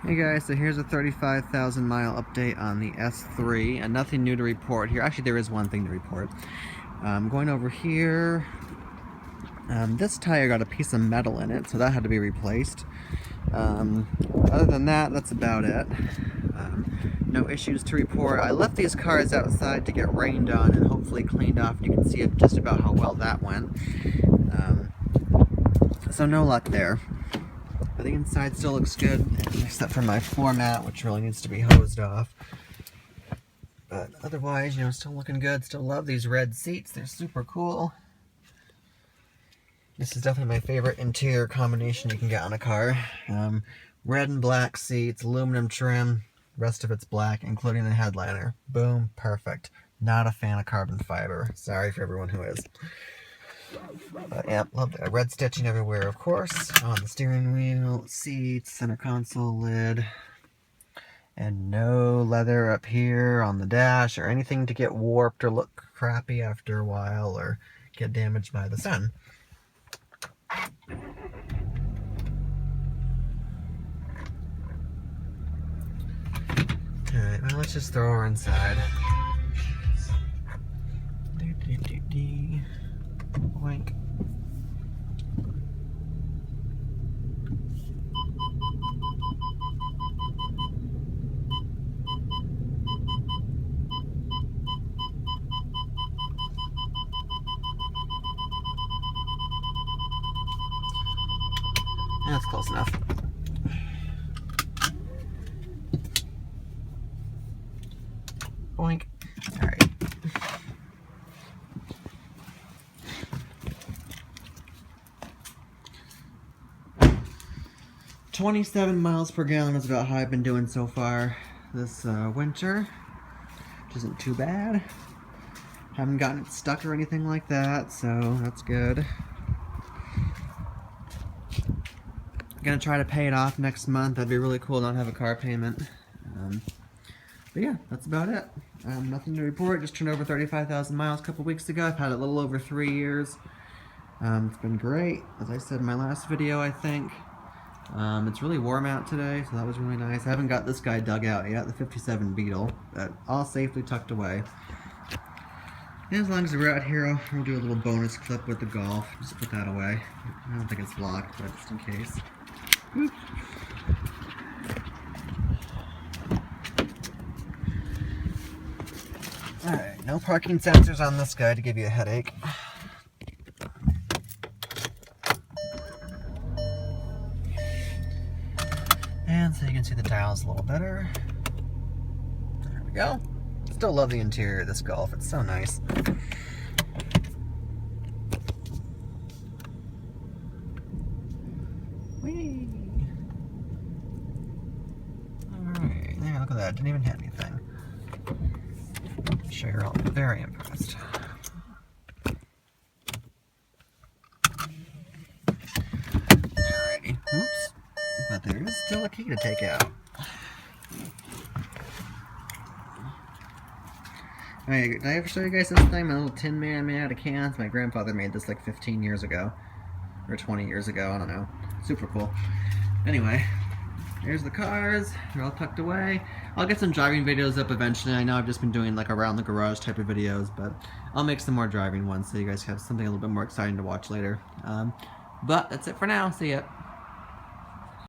Hey guys, so here's a 35,000 mile update on the S3, and nothing new to report here. Actually, there is one thing to report. Going over here, this tire got a piece of metal in it, so that had to be replaced. Other than that, that's about it. No issues to report. I left these cars outside to get rained on and hopefully cleaned off. You can see just about how well that went. So no luck there. But the inside still looks good, except for my floor mat, which really needs to be hosed off. But otherwise, you know, still looking good. Still love these red seats. They're super cool. This is definitely my favorite interior combination you can get on a car. Red and black seats, aluminum trim, rest of it's black, including the headliner. Boom, perfect. Not a fan of carbon fiber. Sorry for everyone who is. But yeah, love that. Red stitching everywhere, of course. On the steering wheel, seats, center console lid. And no leather up here on the dash or anything to get warped or look crappy after a while or get damaged by the sun. Alright, well, let's just throw her inside. Boink. That's close enough. Boink. Alright. $27 miles per gallon is about how I've been doing so far this winter, which isn't too bad. Haven't gotten it stuck or anything like that, so that's good. Gonna try to pay it off next month. That'd be really cool, not have a car payment. But yeah, that's about it. Nothing to report. Just turned over 35,000 miles a couple weeks ago. I've had it a little over 3 years. It's been great. As I said in my last video, I think. It's really warm out today, so that was really nice. I haven't got this guy dug out yet, the 57 Beetle, but all safely tucked away. And as long as we're out here, we'll do a little bonus clip with the Golf. Just put that away. I don't think it's locked, but just in case. Whoop. Alright, no parking sensors on this guy to give you a headache. And so you can see the dials a little better. There we go. Still love the interior of this Golf. It's so nice. Whee! Alright, there, look at that. Didn't even hit anything. I'm sure you're all very impressed. Alrighty. Oops. But there is still a key to take out. Alright, did I ever show you guys this thing? My little Tin Man made out of cans? My grandfather made this like 15 years ago. Or 20 years ago, I don't know. Super cool. Anyway, here's the cars. They're all tucked away. I'll get some driving videos up eventually. I know I've just been doing like around the garage type of videos, but I'll make some more driving ones so you guys have something a little bit more exciting to watch later. But that's it for now. See ya.